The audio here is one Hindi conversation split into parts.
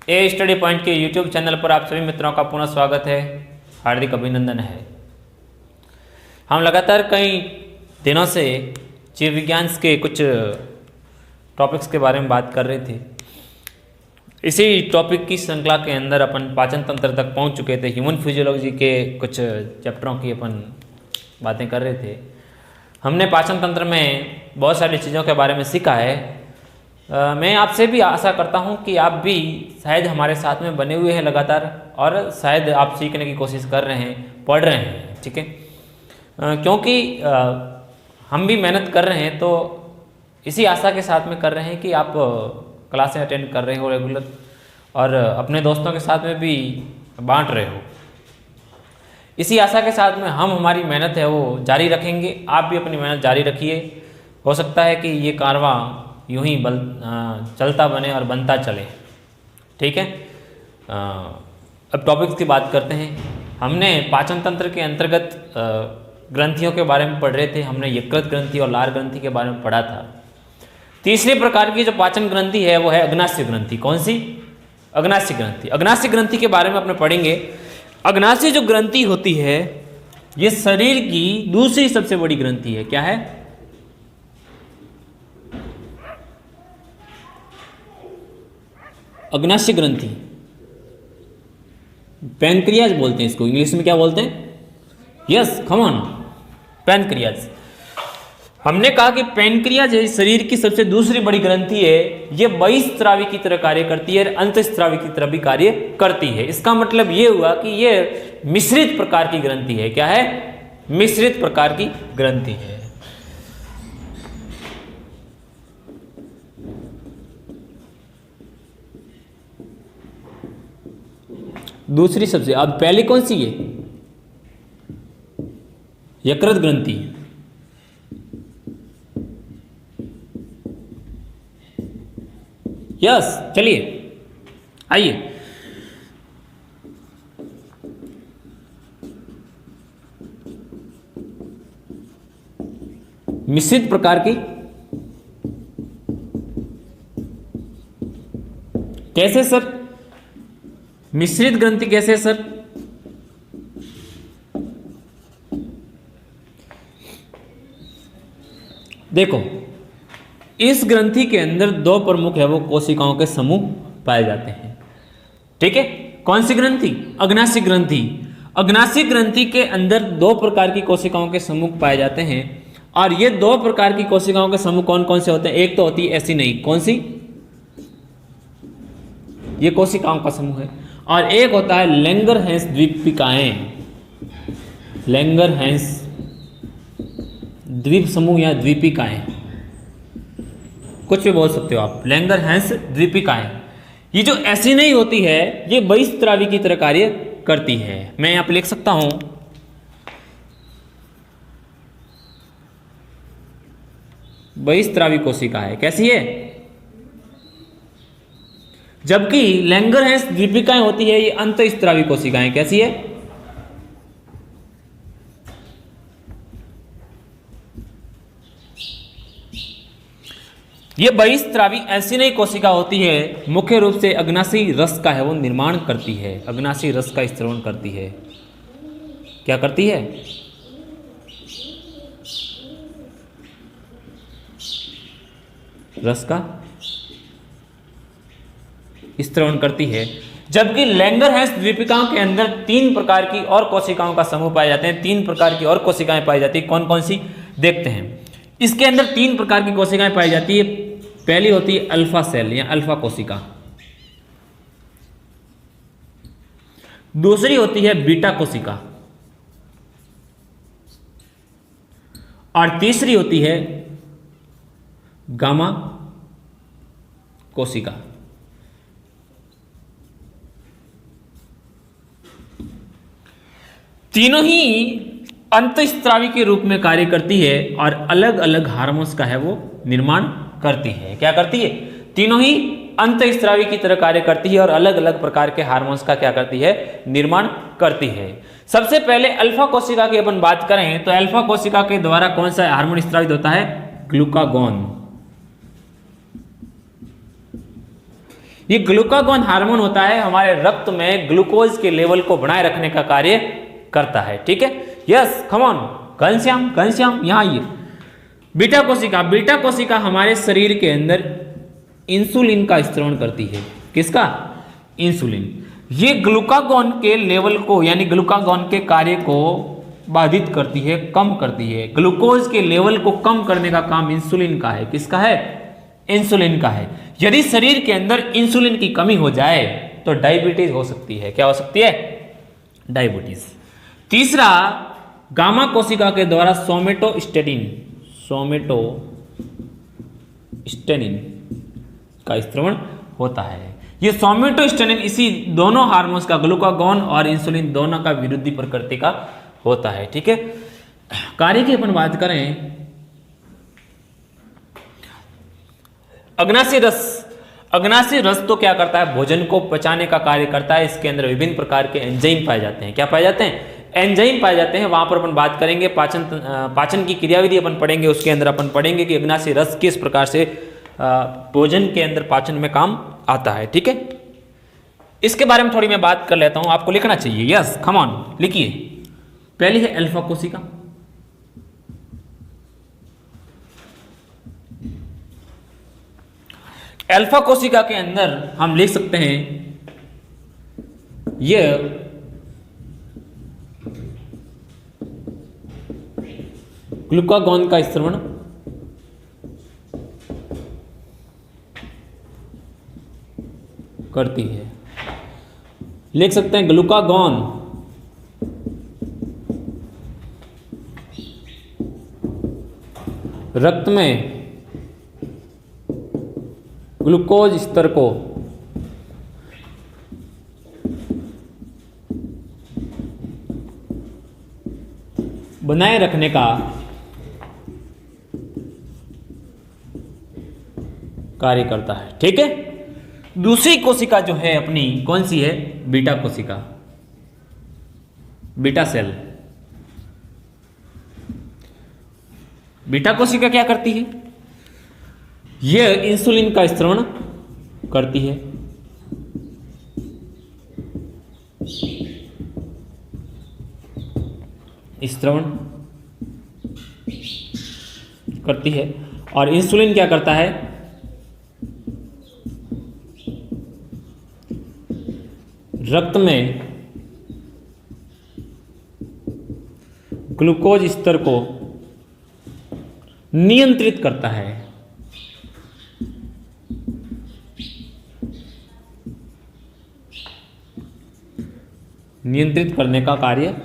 ए स्टडी पॉइंट के यूट्यूब चैनल पर आप सभी मित्रों का पुनः स्वागत है, हार्दिक अभिनंदन है। हम लगातार कई दिनों से जीव विज्ञान के कुछ टॉपिक्स के बारे में बात कर रहे थे। इसी टॉपिक की श्रृंखला के अंदर अपन पाचन तंत्र तक पहुंच चुके थे। ह्यूमन फिजियोलॉजी के कुछ चैप्टरों की अपन बातें कर रहे थे। हमने पाचन तंत्र में बहुत सारी चीज़ों के बारे में सीखा है। मैं आपसे भी आशा करता हूं कि आप भी शायद हमारे साथ में बने हुए हैं लगातार, और शायद आप सीखने की कोशिश कर रहे हैं, पढ़ रहे हैं, ठीक है। क्योंकि हम भी मेहनत कर रहे हैं, तो इसी आशा के साथ में कर रहे हैं कि आप क्लासें अटेंड कर रहे हो रेगुलर, और अपने दोस्तों के साथ में भी बांट रहे हो। इसी आशा के साथ में हम हमारी मेहनत है वो जारी रखेंगे। आप भी अपनी मेहनत जारी रखिए। हो सकता है कि ये कारवां यूं ही चलता बने और बनता चले, ठीक है। अब टॉपिक्स की बात करते हैं। हमने पाचन तंत्र के अंतर्गत ग्रंथियों के बारे में पढ़ रहे थे। हमने यकृत ग्रंथि और लार ग्रंथि के बारे में पढ़ा था। तीसरे प्रकार की जो पाचन ग्रंथि है वो है अग्नाशय ग्रंथि। कौन सी? अग्नाशय ग्रंथि। अग्नाशय ग्रंथि के बारे में अपने पढ़ेंगे। अग्नाशय जो ग्रंथि होती है ये शरीर की दूसरी सबसे बड़ी ग्रंथि है। क्या है? अग्नाशय ग्रंथि। पैनक्रियाज बोलते हैं इसको, इंग्लिश में क्या बोलते हैं? Yes, come on, pancreas. हमने कहा कि पैनक्रियाज शरीर की सबसे दूसरी बड़ी ग्रंथि है। ये बहिस्त्रावी की तरह कार्य करती है और अंतस्त्रावी की तरह भी कार्य करती है। इसका मतलब ये हुआ कि ये मिश्रित प्रकार की ग्रंथि है। क्या है? मिश्रित प्रकार की ग्रंथि है। दूसरी सबसे, अब पहली कौन सी है? यकृत ग्रंथि। यस, चलिए आइए। मिश्रित प्रकार की कैसे सर? मिश्रित ग्रंथि कैसे सर? देखो, इस ग्रंथि के अंदर दो प्रमुख है वो कोशिकाओं के समूह पाए जाते हैं, ठीक है। कौन सी ग्रंथि? अग्नाशय ग्रंथि। अग्नाशय ग्रंथि के अंदर दो प्रकार की कोशिकाओं के समूह पाए जाते हैं, और ये दो प्रकार की कोशिकाओं के समूह कौन कौन से होते हैं? एक तो होती है ऐसी नहीं, कौन सी? ये कोशिकाओं का समूह है। और एक होता है लैंगरहैंस द्वीपिकाएं। लैंगरहैंस द्वीप समूह या द्वीपिकाएं, कुछ भी बोल सकते हो आप। लैंगरहैंस द्वीपिकाएं, ये जो ऐसी नहीं होती है, ये बहिस्त्रावी की तरह कार्य करती है। मैं यहां पर लिख सकता हूं, बहिस्त्रावी कोशिका है। कैसी है? जबकि लैंगरहैंस द्वीपिकाएं होती है ये अंतःस्त्रावी कोशिकाएं। कैसी है? ये बहिस्त्रावी ऐसी नई कोशिका होती है, मुख्य रूप से अग्नाशयी रस का है वो निर्माण करती है। अग्नाशयी रस का स्त्रवण करती है। क्या करती है? रस का स्त्रवण करती है। जबकि लैंगरहैंस द्वीपिकाओं के अंदर तीन प्रकार की और कोशिकाओं का समूह पाए जाते हैं। तीन प्रकार की और कोशिकाएं पाई जाती है। कौन कौन सी? देखते हैं। इसके अंदर तीन प्रकार की कोशिकाएं पाई जाती है। पहली होती है अल्फा सेल या अल्फा कोशिका, दूसरी होती है बीटा कोशिका, और तीसरी होती है गामा कोशिका। तीनों ही अंतःस्त्रावी के रूप में कार्य करती है और अलग अलग हार्मोन्स का है वो निर्माण करती है। क्या करती है? तीनों ही अंतःस्त्रावी की तरह कार्य करती है और अलग अलग प्रकार के हार्मोन्स का क्या करती है? निर्माण करती है। सबसे पहले अल्फा कोशिका की अपन बात करें तो अल्फा कोशिका के द्वारा कौन सा हार्मोन स्रावित होता है? ग्लूकागॉन। ये ग्लूकागॉन हार्मोन होता है, हमारे रक्त में ग्लूकोज के लेवल को बनाए रखने का कार्य करता है। ठीक है, yes, come on Ghanshyam, Ghanshyam यहाँ आइए। बीटा कोशिका, बीटा कोशिका हमारे शरीर के अंदर इंसुलिन का स्त्राव करती है। किसका? इंसुलिन। ये ग्लूकागॉन के लेवल को यानी ग्लूकागॉन के कार्य को बाधित करती है, कम करती है। ग्लूकोज के लेवल को कम करने का काम इंसुलिन का है। किसका है? इंसुलिन का है। यदि शरीर के अंदर इंसुलिन की कमी हो जाए तो डायबिटीज हो सकती है। क्या हो सकती है? डायबिटीज। तीसरा, गामा कोशिका के द्वारा सोमेटोस्टेटिन का स्त्राव होता है। ये सोमेटोस्टेटिन इसी दोनों हार्मोन्स का, ग्लूकागॉन और इंसुलिन दोनों का विरोधी प्रकृति का होता है। ठीक है, कार्य की अपन बात करें, अग्नाशय रस। अग्नाशय रस तो क्या करता है? भोजन को पचाने का कार्य करता है। इसके अंदर विभिन्न प्रकार के एंजाइम पाए जाते हैं। क्या पाए जाते हैं? एंजाइम पाए जाते हैं। वहां पर अपन बात करेंगे, पाचन की क्रियाविधि अपन पढ़ेंगे। उसके अंदर अपन पढ़ेंगे कि अग्नाशय रस किस प्रकार से भोजन के अंदर पाचन में काम आता है। ठीक है, इसके बारे में थोड़ी मैं बात कर लेता हूं। आपको लिखना चाहिए। यस, कम ऑन, लिखिए। पहली है अल्फा कोशिका। अल्फा कोशिका के अंदर हम लिख सकते हैं यह ग्लूकागॉन का स्त्राव करती है। लिख सकते हैं ग्लूकागॉन रक्त में ग्लूकोज स्तर को बनाए रखने का कार्य करता है। ठीक है, दूसरी कोशिका जो है अपनी, कौन सी है? बीटा कोशिका, बीटा सेल। बीटा कोशिका क्या करती है? यह इंसुलिन का स्त्राव करती है। स्त्राव करती है। और इंसुलिन क्या करता है? रक्त में ग्लूकोज स्तर को नियंत्रित करता है। नियंत्रित करने का कार्य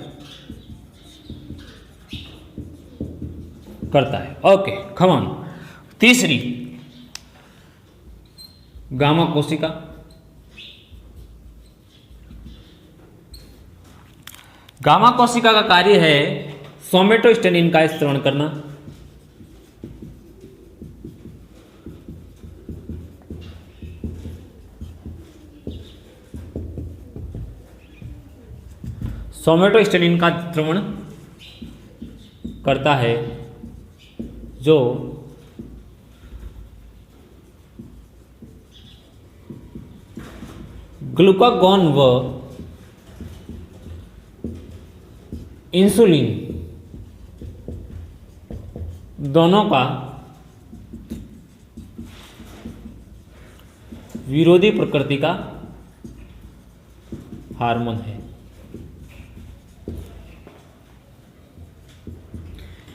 करता है। Okay, come on. तीसरी, गामा कोशिका। गामा कोशिका का कार्य है सोमेटोस्टेटिन का स्त्राव करना। सोमेटोस्टेटिन का स्त्राव करता है जो ग्लूकागॉन व इंसुलिन दोनों का विरोधी प्रकृति का हार्मोन है।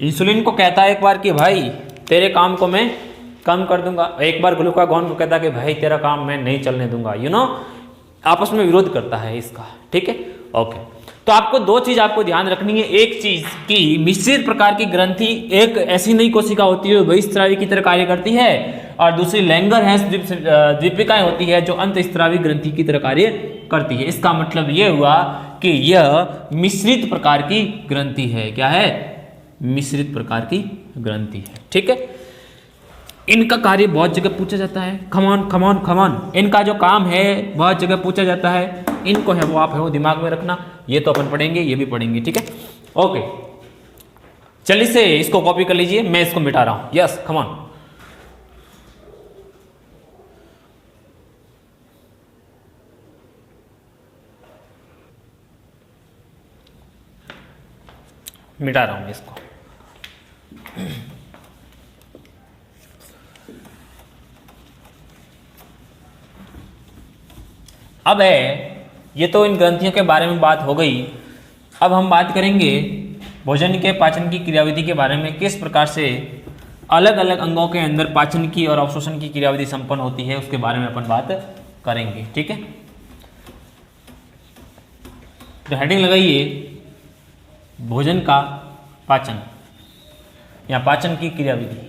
इंसुलिन को कहता है एक बार कि भाई तेरे काम को मैं कम कर दूंगा, एक बार ग्लूकागॉन को कहता है कि भाई तेरा काम मैं नहीं चलने दूंगा। आपस में विरोध करता है इसका। ठीक है, ओके। तो आपको दो चीज आपको ध्यान रखनी है। एक चीज की मिश्रित प्रकार की ग्रंथि एक ऐसी नई कोशिका होती है बहिस्रावी की तरह कार्य करती है, और दूसरी लैंगरहैंस द्वीपिकाएं होती है जो अंतःस्रावी ग्रंथि की तरह कार्य करती है। इसका मतलब यह हुआ कि यह मिश्रित प्रकार की ग्रंथि है। क्या है? मिश्रित प्रकार की ग्रंथि है। ठीक है, इनका कार्य बहुत जगह पूछा जाता है। खमॉन खमॉन खमॉन, इनका जो काम है बहुत जगह पूछा जाता है। इनको है वो आप है वो दिमाग में रखना। ये तो अपन पढ़ेंगे, ये भी पढ़ेंगे। ठीक है, ओके। चलिए से इसको कॉपी कर लीजिए, मैं इसको मिटा रहा हूं। यस, खमॉन। मिटा रहा हूँ इसको। अब है, ये तो इन ग्रंथियों के बारे में बात हो गई। अब हम बात करेंगे भोजन के पाचन की क्रियाविधि के बारे में, किस प्रकार से अलग अलग अंगों के अंदर पाचन की और अवशोषण की क्रियाविधि संपन्न होती है, उसके बारे में अपन बात करेंगे। ठीक है, तो हेडिंग लगाइए भोजन का पाचन या पाचन की क्रियाविधि।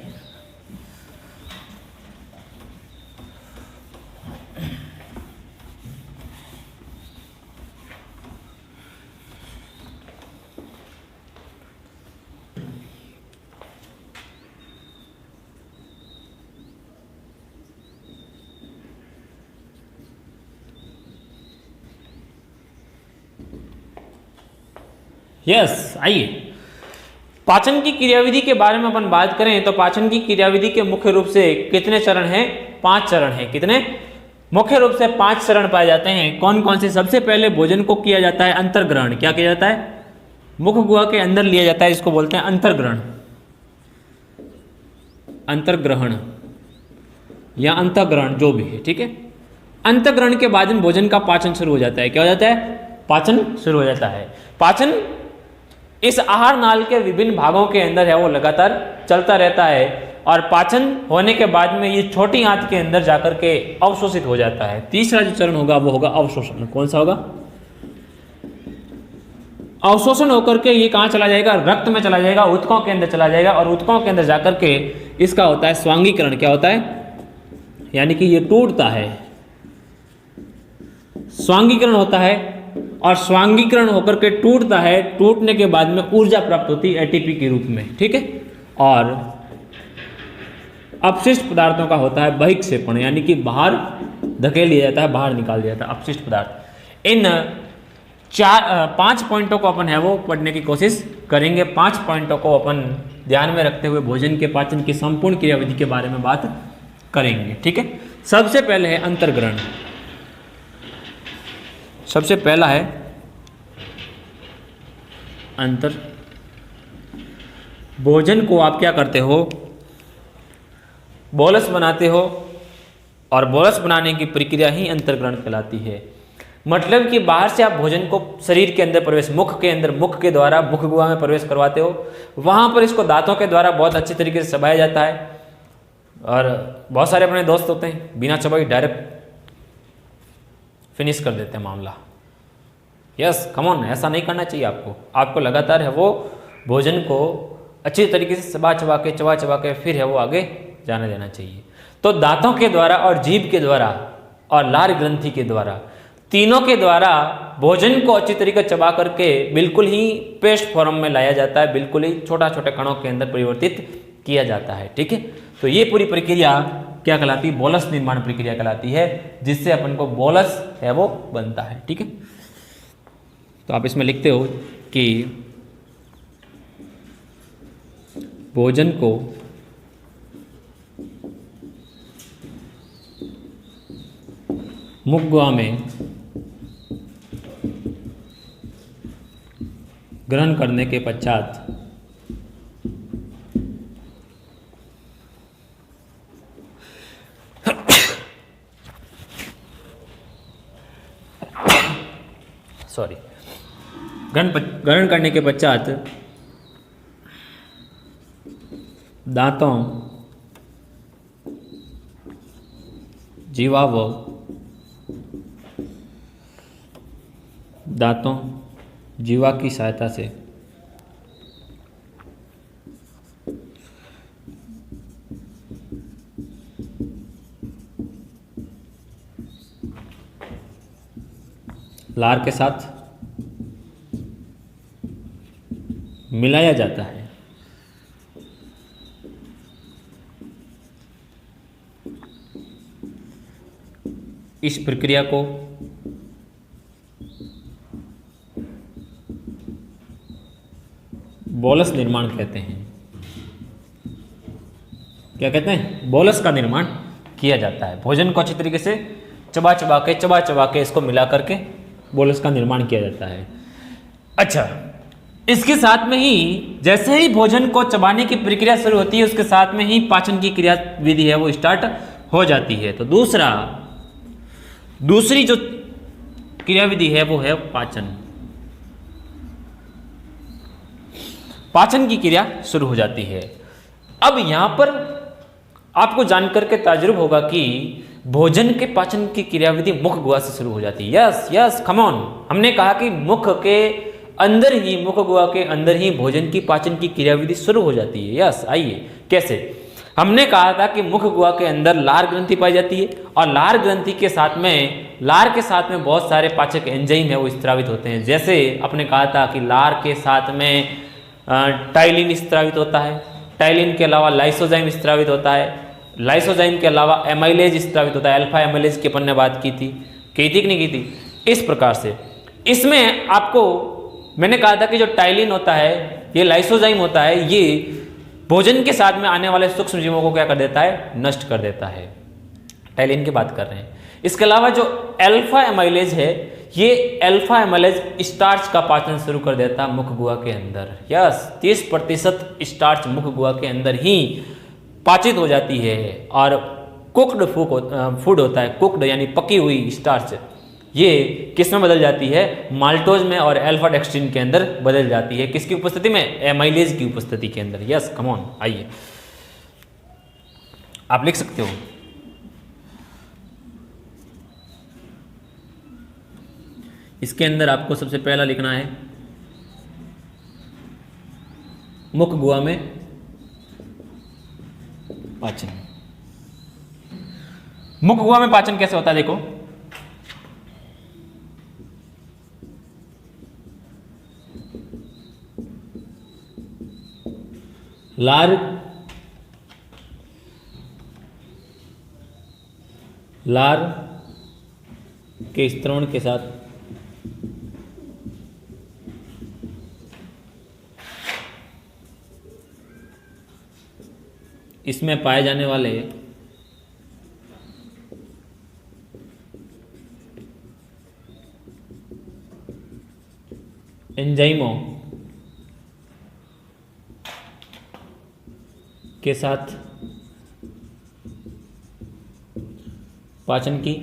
यस, आइए पाचन की क्रियाविधि के बारे में अपन बात करें तो पाचन की क्रियाविधि के मुख्य रूप से कितने चरण हैं? 5 चरण हैं। कितने? मुख्य रूप से 5 चरण पाए जाते हैं। कौन कौन से? सबसे पहले भोजन को किया जाता है अंतर्ग्रहण। क्या किया जाता है? मुख गुहा के अंदर लिया जाता है, इसको बोलते हैं अंतर्ग्रहण, अंतर्ग्रहण या अंतःग्रहण, जो भी है। ठीक है, अंतःग्रहण के बाद में भोजन का पाचन शुरू हो जाता है। क्या हो जाता है? पाचन शुरू हो जाता है। पाचन इस आहार नाल के विभिन्न भागों के अंदर है वो लगातार चलता रहता है और पाचन होने के बाद में ये छोटी आंत के अंदर जाकर के अवशोषित हो जाता है। तीसरा जो चरण होगा वो होगा अवशोषण। कौन सा होगा? अवशोषण होकर के ये कहाँ चला जाएगा? रक्त में चला जाएगा, ऊतकों के अंदर चला जाएगा और ऊतकों के अंदर जाकर के इसका होता है स्वांगीकरण। क्या होता है? यानी कि ये टूटता है, स्वांगीकरण होता है और स्वांगीकरण होकर के टूटता है। टूटने के बाद में ऊर्जा प्राप्त होती है एटीपी के रूप में। ठीक है, और अपशिष्ट पदार्थों का होता है बहिक्षेपण, यानी कि बाहर धकेल दिया जाता है, बाहर निकाल दिया जाता है अपशिष्ट पदार्थ। इन 5 पॉइंटों को अपन है वो पढ़ने की कोशिश करेंगे। 5 पॉइंटों को अपन ध्यान में रखते हुए भोजन के पाचन की संपूर्ण क्रियाविधि के बारे में बात करेंगे। ठीक है, सबसे पहले है अंतर्ग्रहण। सबसे पहला है अंतर। भोजन को आप क्या करते हो? बोलस बनाते हो और बोलस बनाने की प्रक्रिया ही अंतर्ग्रहण कहलाती है। मतलब कि बाहर से आप भोजन को शरीर के अंदर प्रवेश, मुख के अंदर, मुख के द्वारा मुख गुहा में प्रवेश करवाते हो। वहां पर इसको दांतों के द्वारा बहुत अच्छी तरीके से चबाया जाता है और बहुत सारे अपने दोस्त होते हैं बिना चबाई डायरेक्ट फिनिश कर देते हैं मामला। यस, कम ऑन, ऐसा नहीं करना चाहिए आपको। आपको लगातार है वो भोजन को अच्छी तरीके से चबा चबा के फिर है वो आगे जाने देना चाहिए। तो दांतों के द्वारा और जीभ के द्वारा और लार ग्रंथि के द्वारा, तीनों के द्वारा भोजन को अच्छी तरीके से चबा करके बिल्कुल ही पेस्ट फॉर्म में लाया जाता है, बिल्कुल ही छोटा छोटे कणों के अंदर परिवर्तित किया जाता है। ठीक है, तो ये पूरी प्रक्रिया क्या कहलाती है? बोलस निर्माण प्रक्रिया कहलाती है, जिससे अपन को बोलस है वो बनता है। ठीक है, तो आप इसमें लिखते हो कि भोजन को मुख गुहा में ग्रहण करने के पश्चात ग्रहण करने के पश्चात दांतों, जीवा व दांतों, जीवा की सहायता से लार के साथ मिलाया जाता है। इस प्रक्रिया को बोलस निर्माण कहते हैं। क्या कहते हैं? बोलस का निर्माण किया जाता है। भोजन को अच्छी तरीके से चबा चबा के इसको मिला करके बोलस का निर्माण किया जाता है। अच्छा, इसके साथ में ही जैसे ही भोजन को चबाने की प्रक्रिया शुरू होती है उसके साथ में ही पाचन की क्रिया विधि है वो स्टार्ट हो जाती है। तो दूसरी जो क्रिया विधि है वो है पाचन। पाचन की क्रिया शुरू हो जाती है। अब यहां पर आपको जानकर के ताज्जुब होगा कि भोजन के पाचन की क्रियाविधि मुख गुहा से शुरू हो जाती है। यस कम ऑन, हमने कहा कि मुख गुहा के अंदर ही भोजन की पाचन की क्रियाविधि शुरू हो जाती है। यस, आइए कैसे। हमने कहा था कि मुख गुहा के अंदर लार ग्रंथि पाई जाती है और लार के साथ में बहुत सारे पाचक एंजाइम है वो स्त्रावित होते हैं। जैसे आपने कहा था कि लार के साथ में टाइलिन स्त्रावित होता है, टाइलिन के अलावा लाइसोजाइम स्त्रावित होता है, लाइसोजाइम के अलावा एमाइलेज स्त्रावित होता है। अल्फा एमाइलेज की अपन ने बात की थी कि नहीं की थी। इस प्रकार से इसमें आपको मैंने कहा था कि जो टाइलिन होता है, ये लाइसोजाइम होता है, ये भोजन के साथ में आने वाले सूक्ष्म जीवों को क्या कर देता है, नष्ट कर देता है। टाइलिन की बात कर रहे हैं। इसके अलावा जो अल्फा एमाइलेज है, ये अल्फा एमाइलेज स्टार्च का पाचन शुरू कर देता है मुख गुहा के अंदर। यस, 30% स्टार्च मुख गुहा के अंदर ही पाचित हो जाती है और कुक्ड फूड होता है, कुक्ड यानी पकी हुई स्टार्च, ये किस में बदल जाती है, माल्टोज में और अल्फा डेक्स्ट्रिन के अंदर बदल जाती है। किसकी उपस्थिति में, एमाइलेज की उपस्थिति के अंदर। यस कम ऑन, आइए आप लिख सकते हो। इसके अंदर आपको सबसे पहला लिखना है मुख गुहा में पाचन। मुख गुहा में पाचन कैसे होता है, देखो लार के स्त्रवण के साथ इसमें पाए जाने वाले एंजाइमों के साथ पाचन की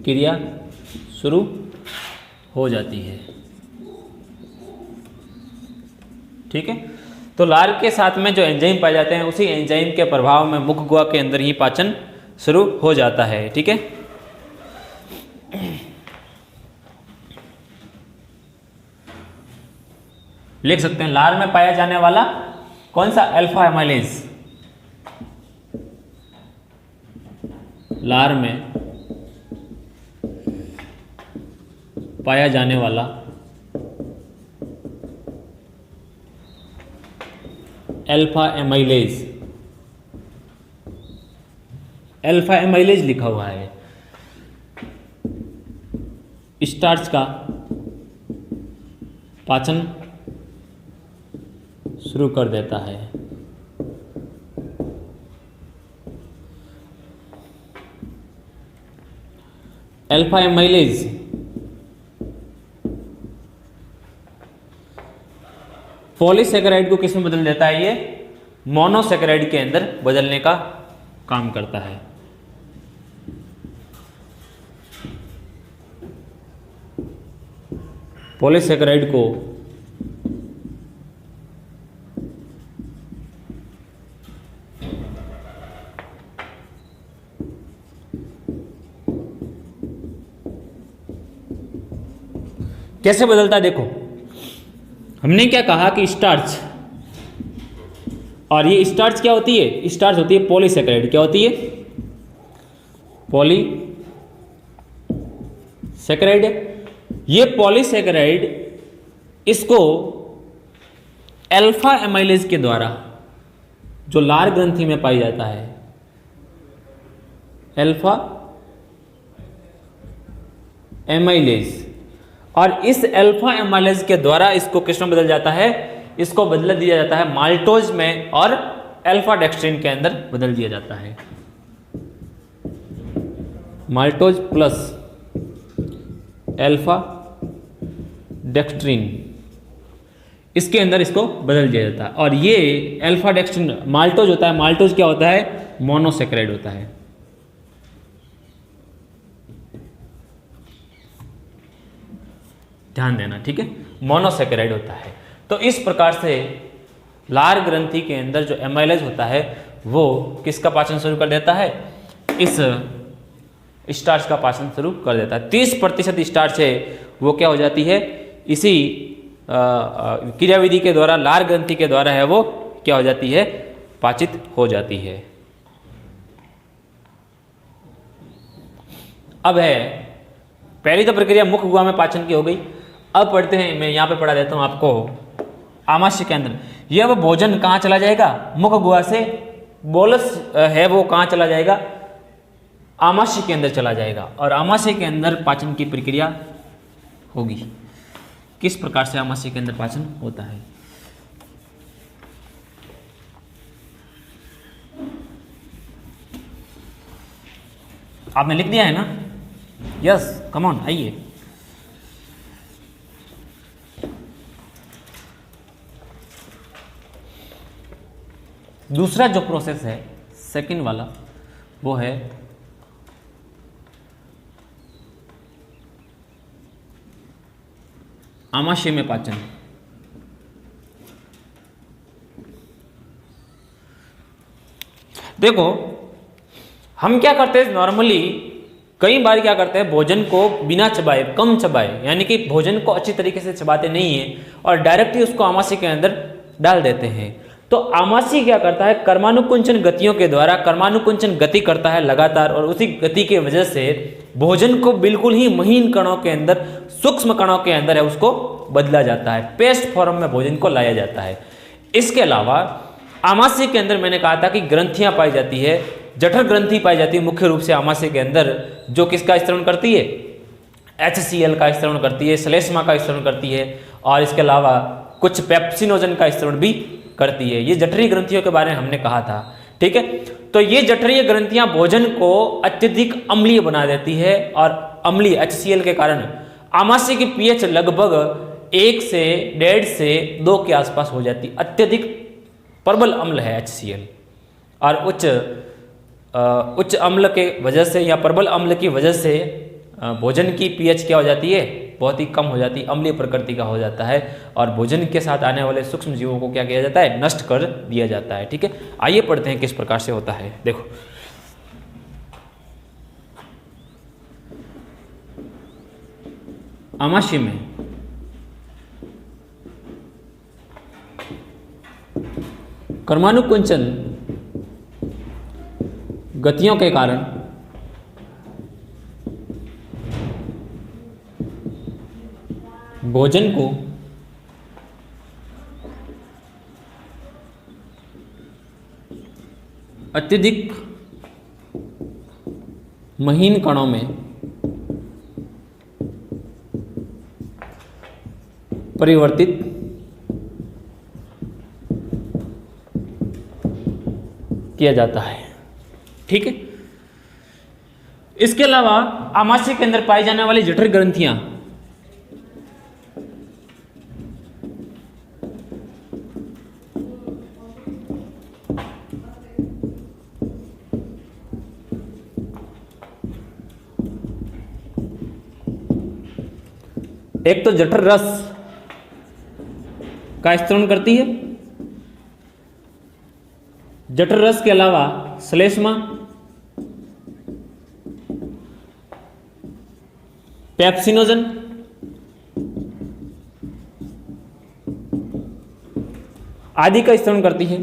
क्रिया शुरू हो जाती है। ठीक है, तो लार के साथ में जो एंजाइम पाए जाते हैं उसी एंजाइम के प्रभाव में मुख गुहा के अंदर ही पाचन शुरू हो जाता है। ठीक है, लिख सकते हैं लार में पाया जाने वाला कौन सा, अल्फा एमाइलेज। लार में पाया जाने वाला अल्फा एमाइलेज, अल्फा एमाइलेज लिखा हुआ है, स्टार्च का पाचन शुरू कर देता है। अल्फा एमाइलेज पॉलीसैकेराइड को किस में बदल देता है, ये मोनोसैकेराइड के अंदर बदलने का काम करता है। पॉलीसैकेराइड को कैसे बदलता है, देखो हमने क्या कहा कि स्टार्च, और ये स्टार्च क्या होती है, स्टार्च होती है पॉलीसैकेराइड। क्या होती है, पॉलीसैकेराइड है। ये पॉलीसैकेराइड इसको अल्फा एमाइलेज के द्वारा जो लार ग्रंथि में पाई जाता है, अल्फा एमाइलेज, और इस अल्फा एमाइलेज के द्वारा इसको किस में बदल जाता है, इसको बदल दिया जाता है माल्टोज में और अल्फा डेक्स्ट्रिन के अंदर बदल दिया जाता है। माल्टोज प्लस अल्फा डेक्स्ट्रिन, इसके अंदर इसको बदल दिया जाता है। और ये अल्फा डेक्स्ट्रिन माल्टोज होता है। माल्टोज क्या होता है? मोनोसेक्राइड होता है। ध्यान देना, ठीक है, मोनोसेक्राइड होता है। तो इस प्रकार से लार ग्रंथि के अंदर जो एमाइलेज होता है वो किसका पाचन शुरू कर देता है? इस स्टार्च का पाचन शुरू कर देता है। 30% स्टार्च है वो क्या हो जाती है? इसी क्रियाविधि के द्वारा, लार ग्रंथि के द्वारा है वो क्या हो जाती है? पाचित हो जाती है। अब है पहली तो प्रक्रिया मुख गुहा में पाचन की हो गई। अब पढ़ते हैं, मैं यहाँ पे पढ़ा देता हूँ आपको, आमाशय के अंदर यह वो भोजन कहाँ चला जाएगा? मुख गुहा से बोलस है वो कहाँ चला जाएगा? आमाशय के अंदर चला जाएगा। और आमाशय के अंदर पाचन की प्रक्रिया होगी। किस प्रकार से आमाशय के अंदर पाचन होता है? आपने लिख दिया है ना? यस, कम ऑन, आइए। दूसरा जो प्रोसेस है, सेकंड वाला, वो है आमाशय में पाचन। देखो हम क्या करते हैं नॉर्मली, कई बार क्या करते हैं, भोजन को बिना चबाए, कम चबाए, यानी कि भोजन को अच्छी तरीके से चबाते नहीं है और डायरेक्ट ही उसको आमाशय के अंदर डाल देते हैं। तो आमाशय क्या करता है? कर्मानुकुंचन गतियों के द्वारा कर्मानुकुंचन गति करता है लगातार, और उसी गति की वजह से भोजन को बिल्कुल ही महीन कणों के अंदर, सूक्ष्म कणों के अंदर है उसको बदला जाता है, पेस्ट फॉर्म में भोजन को लाया जाता है। इसके अलावा आमाशय के अंदर मैंने कहा था कि ग्रंथियां पाई जाती है, जठर ग्रंथि पाई जाती है मुख्य रूप से आमाशय के अंदर, जो किसका स्त्रवण करती है? HCl का स्त्रवण करती है, श्लेष्मा का स्त्रवण करती है, और इसके अलावा कुछ पेप्सिनोजन का स्त्रवण भी करती है। ये जठरीय ग्रंथियों के बारे में हमने कहा था, ठीक है। तो ये जठरीय ग्रंथियां भोजन को अत्यधिक अम्लीय बना देती है, और अम्लीय HCl के कारण आमाशय की pH लगभग 1 से 1.5 से 2 के आसपास हो जाती। अत्यधिक प्रबल अम्ल है HCl, और उच्च अम्ल के वजह से या प्रबल अम्ल की वजह से भोजन की pH क्या हो जाती है? बहुत ही कम हो जाती, अम्लीय प्रकृति का हो जाता है, और भोजन के साथ आने वाले सूक्ष्म जीवों को क्या किया जाता है? नष्ट कर दिया जाता है, ठीक है। आइए पढ़ते हैं किस प्रकार से होता है। देखो आमाशय में कर्मानुकुंचन गतियों के कारण भोजन को अत्यधिक महीन कणों में परिवर्तित किया जाता है, ठीक है। इसके अलावा आमाशय के अंदर पाई जाने वाली जठर ग्रंथियां एक तो जठर रस का स्त्रवण करती है, जठर रस के अलावा श्लेष्मा, पेप्सिनोजन, आदि का स्त्रवण करती है।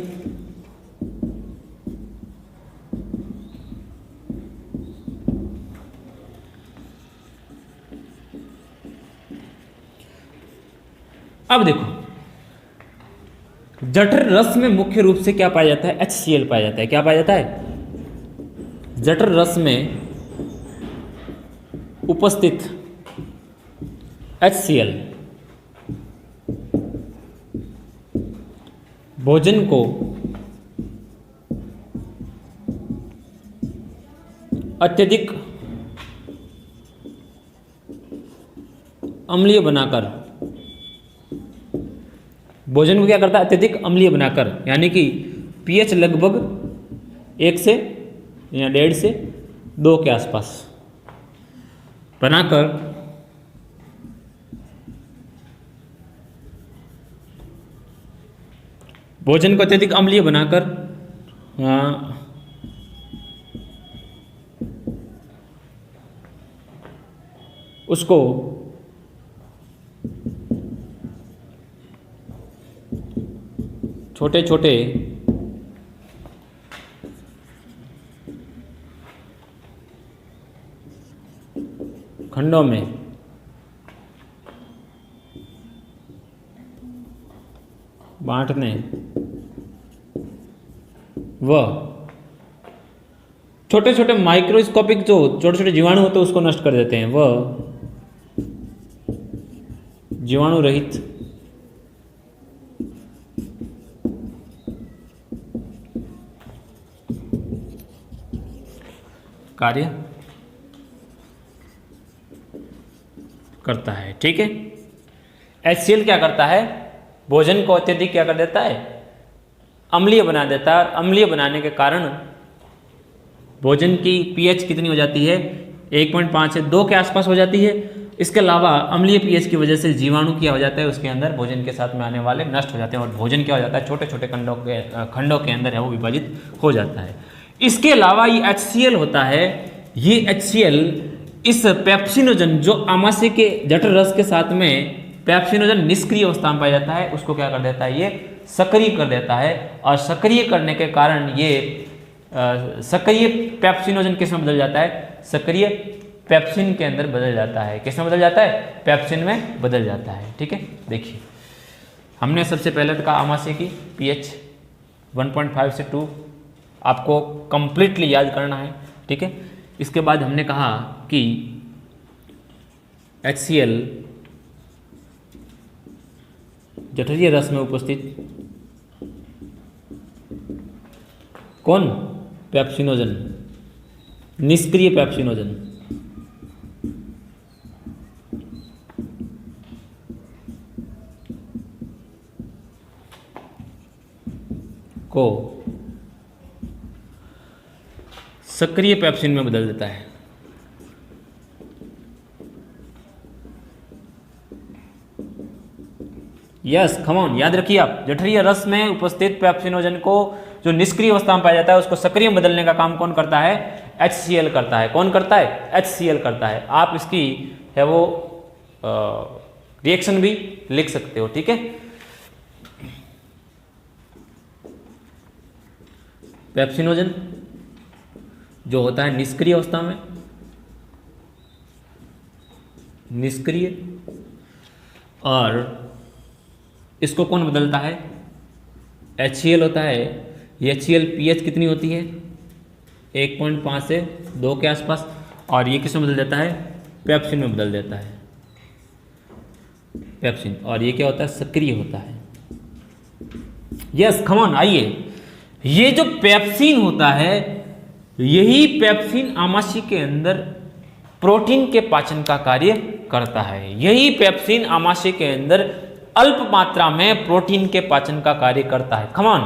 अब देखो जठर रस में मुख्य रूप से क्या पाया जाता है? HCl पाया जाता है। क्या पाया जाता है? जठर रस में उपस्थित HCl भोजन को अत्यधिक अम्लीय बनाकर भोजन को क्या करता है, अत्यधिक अम्लीय बनाकर, यानी कि पीएच लगभग 1 से या 1.5 से 2 के आसपास बनाकर भोजन को अत्यधिक अम्लीय बनाकर उसको छोटे छोटे खंडों में बांटने व छोटे छोटे माइक्रोस्कोपिक जो छोटे छोटे जीवाणु होते हैं उसको नष्ट कर देते हैं, वह जीवाणु रहित कार्य करता है। ठीक है, HCl क्या करता है, भोजन को अत्यधिक क्या कर देता है, अम्लीय बना देता है। और अम्लीय बनाने के कारण भोजन की पीएच कितनी हो जाती है, 1.5 से 2 के आसपास हो जाती है। इसके अलावा अम्लीय पीएच की वजह से जीवाणु क्या हो जाता है, उसके अंदर भोजन के साथ में आने वाले नष्ट हो जाते हैं और भोजन क्या हो जाता है, छोटे छोटे खंडों के अंदर है वो विभाजित हो जाता है। इसके अलावा ये HCl होता है, ये HCl इस पेप्सिनोजन जो आमाशय के जठर रस के साथ में पेप्सिनोजन निष्क्रिय अवस्था में पाया जाता है, उसको क्या कर देता है, ये सक्रिय कर देता है। और सक्रिय करने के कारण ये सक्रिय पेप्सिनोजन किस में बदल जाता है, सक्रिय पेप्सिन के अंदर बदल जाता है। किस में बदल जाता है, पेप्सिन में बदल जाता है। ठीक है, देखिए हमने सबसे पहले तो कहा आमाशय की पीएच 1.5 से 2 आपको कंप्लीटली याद करना है। ठीक है, इसके बाद हमने कहा कि HCl जठरीय रस में उपस्थित कौन, पेप्सिनोजन, निष्क्रिय पेप्सिनोजन को सक्रिय पेप्सिन में बदल देता है। यस कम ऑन, याद रखिए आप, जठरीय रस में उपस्थित पेप्सिनोजन को जो निष्क्रिय अवस्था में पाया जाता है उसको सक्रिय में बदलने का काम कौन करता है, HCl करता है। कौन करता है, HCl करता है। आप इसकी है वो रिएक्शन भी लिख सकते हो। ठीक है, पेप्सिनोजन जो होता है निष्क्रिय अवस्था में, निष्क्रिय, और इसको कौन बदलता है, HCl होता है। ये HCl पीएच कितनी होती है, 1.5 से 2 के आसपास, और ये किस में बदल देता है, पेप्सिन में बदल देता है, पेप्सिन। और ये क्या होता है, सक्रिय होता है। यस कम ऑन, आइए, ये जो पेप्सिन होता है, यही पेप्सिन आमाशय के अंदर प्रोटीन के पाचन का कार्य करता है। यही पेप्सिन आमाशय के अंदर अल्प मात्रा में प्रोटीन के पाचन का कार्य करता है। कम ऑन,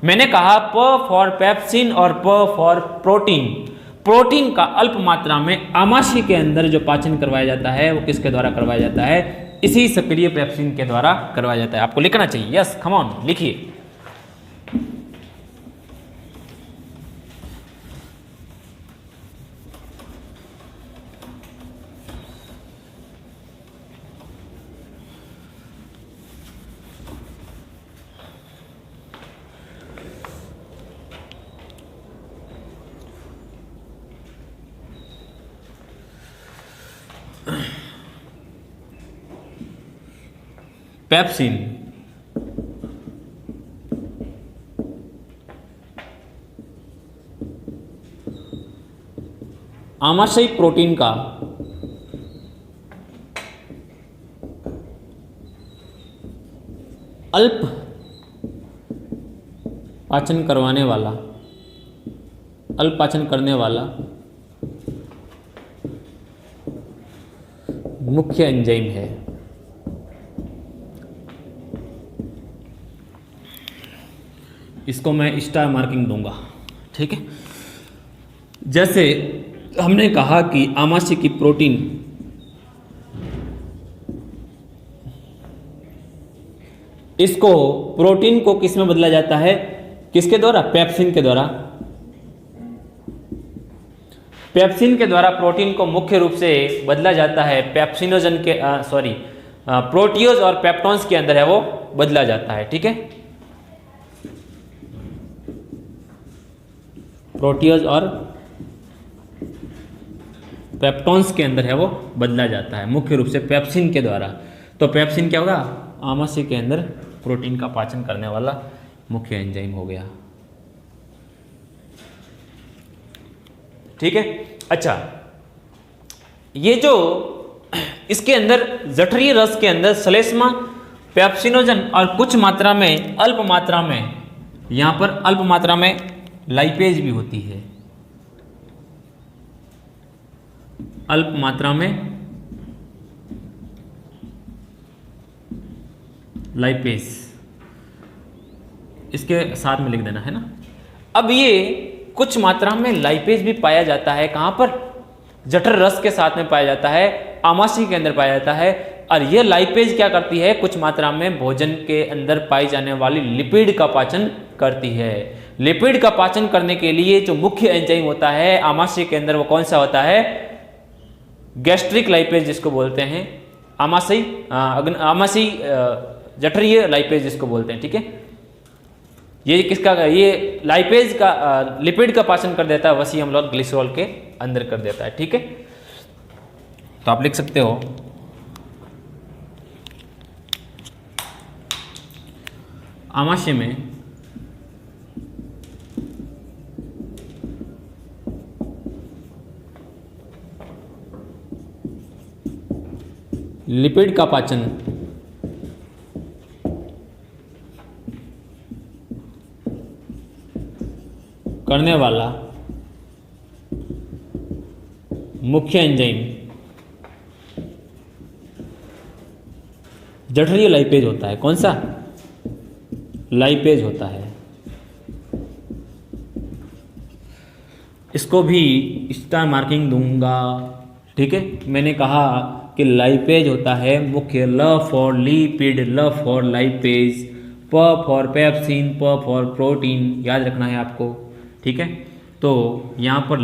मैंने कहा प फॉर पेप्सिन और प फॉर प्रोटीन। प्रोटीन का अल्प मात्रा में आमाशय के अंदर जो पाचन करवाया जाता है वो किसके द्वारा करवाया जाता है, इसी सक्रिय पेप्सिन के द्वारा करवाया जाता है। आपको लिखना चाहिए। यस कम ऑन, लिखिए। पेप्सिन आमाशयी प्रोटीन का अल्प पाचन करवाने वाला, अल्प पाचन करने वाला मुख्य एंजाइम है। इसको मैं स्टार मार्किंग दूंगा, ठीक है। जैसे हमने कहा कि आमाशय की प्रोटीन इसको प्रोटीन को किस में बदला जाता है, किसके द्वारा, पेप्सिन के द्वारा। पेप्सिन के द्वारा प्रोटीन को मुख्य रूप से बदला जाता है पेप्सिनोजन के प्रोटियोज और पेप्टोन्स के अंदर है वो बदला जाता है, ठीक है। प्रोटियोज और पेप्टोन्स के अंदर है वो बदला जाता है मुख्य रूप से पेप्सिन के द्वारा। तो पेप्सिन क्या होगा, आमाशय के अंदर प्रोटीन का पाचन करने वाला मुख्य एंजाइम हो गया, ठीक है। अच्छा, ये जो इसके अंदर जठरीय रस के अंदर श्लेष्मा, पेप्सिनोजन और कुछ मात्रा में, अल्प मात्रा में, यहां पर अल्प मात्रा में लाइपेज भी होती है, अल्प मात्रा में लाइपेज, इसके साथ में लिख देना है ना। अब ये कुछ मात्रा में लाइपेज भी पाया जाता है, कहां पर, जठर रस के साथ में पाया जाता है, आमाशय के अंदर पाया जाता है। और यह लाइपेज क्या करती है, कुछ मात्रा में भोजन के अंदर पाई जाने वाली लिपिड का पाचन करती है। लिपिड का पाचन करने के लिए जो मुख्य एंजाइम होता है आमाशय के अंदर, वो कौन सा होता है, गैस्ट्रिक लाइपेज जिसको बोलते हैं, आमाशय जठरीय लाइपेज जिसको बोलते हैं, ठीक है। ये किसका, ये लाइपेज का लिपिड का पाचन कर देता है, वसी अम्ल और ग्लिसरॉल के अंदर कर देता है, ठीक है। तो आप लिख सकते हो आमाशय में लिपिड का पाचन करने वाला मुख्य एंजाइम जठरीय लाइपेज होता है। कौन सा, लाइपेज होता है। इसको भी स्टार मार्किंग दूंगा, ठीक है। मैंने कहा कि लाइपेज होता है मुख्य, ल फॉर लिपिड, ल फॉर लाइपेज, प फॉर पेप्सिन, प फॉर प्रोटीन, याद रखना है आपको, ठीक है। तो यहाँ पर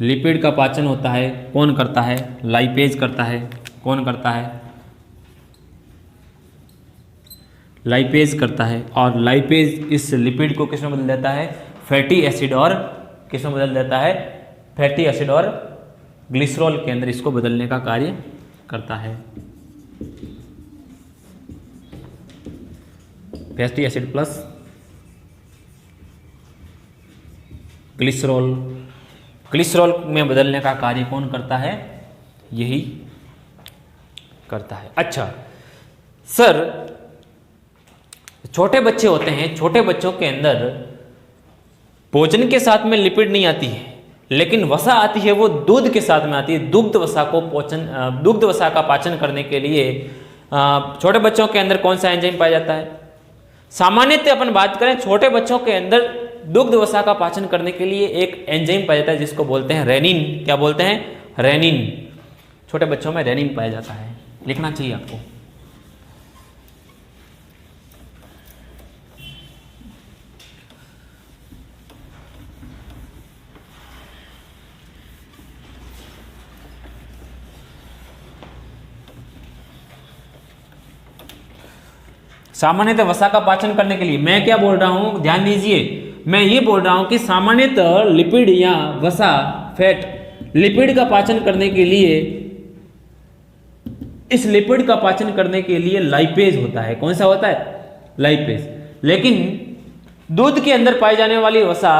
लिपिड का पाचन होता है, कौन करता है, लाइपेज करता है। कौन करता है, लाइपेज करता है। और लाइपेज इस लिपिड को किसमें बदल देता है, फैटी एसिड, और किसमें बदल देता है, फैटी एसिड और ग्लिसरॉल के अंदर इसको बदलने का कार्य करता है। Fatty acid plus glycerol, glycerol में बदलने का कार्य कौन करता है, यही करता है। अच्छा सर, छोटे बच्चे होते हैं, छोटे बच्चों के अंदर भोजन के साथ में लिपिड नहीं आती है, लेकिन वसा आती है, वो दूध के साथ में आती है। दुग्ध वसा का पाचन करने के लिए छोटे बच्चों के अंदर कौन सा एंजाइम पाया जाता है। सामान्यतः अपन बात करें, छोटे बच्चों के अंदर दुग्ध वसा का पाचन करने के लिए एक एंजाइम पाया जाता है जिसको बोलते हैं रेनिन। क्या बोलते हैं, रेनिन। छोटे बच्चों में रेनिन पाया जाता है, लिखना चाहिए आपको। सामान्यतः वसा का पाचन करने के लिए मैं क्या बोल रहा हूं, ध्यान दीजिए, मैं ये बोल रहा हूं कि सामान्यतः लिपिड या वसा, फैट, लिपिड का पाचन करने के लिए, इस लिपिड का पाचन करने के लिए लाइपेज होता है। कौन सा होता है, लाइपेज। लेकिन दूध के अंदर पाई जाने वाली वसा,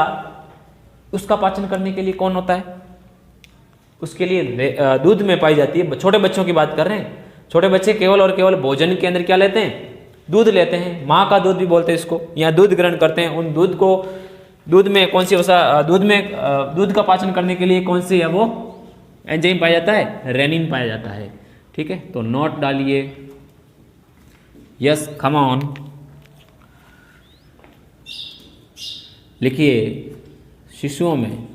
उसका पाचन करने के लिए कौन होता है, उसके लिए दूध में पाई जाती है। छोटे बच्चों की बात कर रहे हैं, छोटे बच्चे केवल और केवल भोजन के अंदर क्या लेते हैं, दूध लेते हैं। माँ का दूध भी बोलते हैं इसको, या दूध ग्रहण करते हैं। उन दूध को, दूध में कौन सी वसा, दूध का पाचन करने के लिए कौन सी है वो एंजाइम पाया जाता है, रेनिन पाया जाता है। ठीक है, तो नोट डालिए, यस कम ऑन, लिखिए शिशुओं में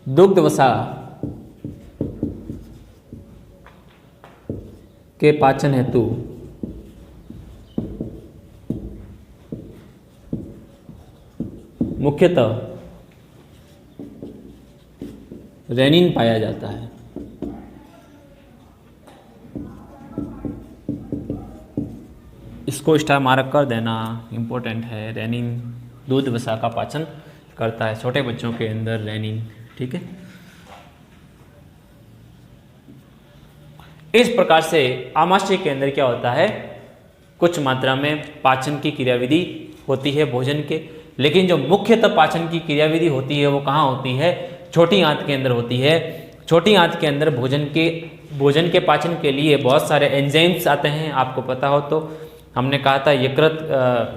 दुग्ध वसा के पाचन हेतु मुख्यतः रेनिन पाया जाता है। इसको स्टार मार्क कर देना, इम्पोर्टेंट है। रेनिन दूध वसा का पाचन करता है, छोटे बच्चों के अंदर रेनिन, ठीक है। इस प्रकार से आमाशय के अंदर क्या होता है, कुछ मात्रा में पाचन की क्रियाविधि होती है भोजन के, लेकिन जो मुख्यतः पाचन की क्रियाविधि होती है वो कहाँ होती है, छोटी आंत के अंदर होती है। छोटी आंत के अंदर भोजन के पाचन के लिए बहुत सारे एंजाइम्स आते हैं। आपको पता हो तो हमने कहा था यकृत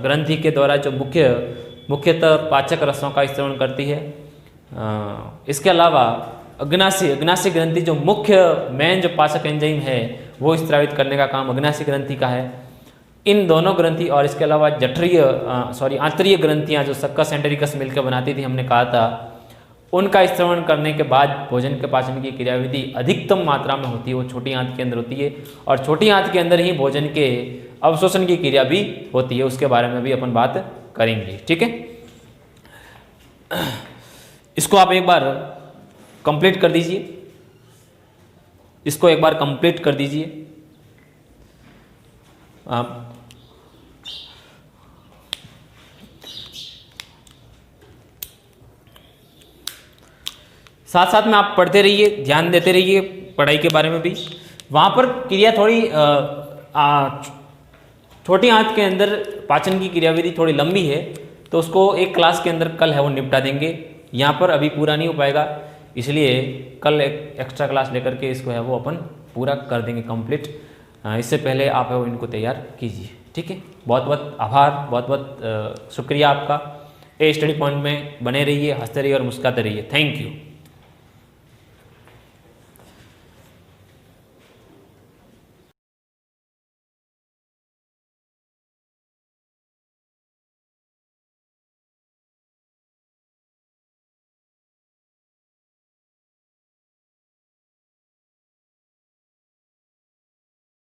ग्रंथि के द्वारा जो मुख्यतः पाचक रसों का स्त्रवण करती है। इसके अलावा अग्नाशय ग्रंथि जो मुख्य मेन जो पाचक एंजाइम है वो स्त्रावित करने का काम अग्नाशय ग्रंथि का है। इन दोनों ग्रंथि और इसके अलावा आंतरीय ग्रंथियां जो सक्कस एंटेरिकस मिलकर बनाती थी, हमने कहा था उनका स्त्रवण करने के बाद भोजन के पाचन की क्रियाविधि अधिकतम मात्रा में होती है, वो छोटी आंत के अंदर होती है। और छोटी आंत के अंदर ही भोजन के अवशोषण की क्रिया भी होती है, उसके बारे में भी अपन बात करेंगे, ठीक है। इसको आप एक बार कंप्लीट कर दीजिए, इसको एक बार कंप्लीट कर दीजिए आप। साथ साथ में आप पढ़ते रहिए, ध्यान देते रहिए पढ़ाई के बारे में भी। वहाँ पर क्रिया थोड़ी छोटी आंत के अंदर पाचन की क्रियाविधि थोड़ी लंबी है, तो उसको एक क्लास के अंदर कल है वो निपटा देंगे। यहाँ पर अभी पूरा नहीं हो पाएगा, इसलिए कल एक एक्स्ट्रा क्लास लेकर के इसको है वो अपन पूरा कर देंगे कंप्लीट। इससे पहले आप है वो इनको तैयार कीजिए, ठीक है। बहुत बहुत आभार, बहुत बहुत शुक्रिया आपका। ए स्टडी पॉइंट में बने रहिए, हंसते रहिए और मुस्कुराते रहिए। Thank you.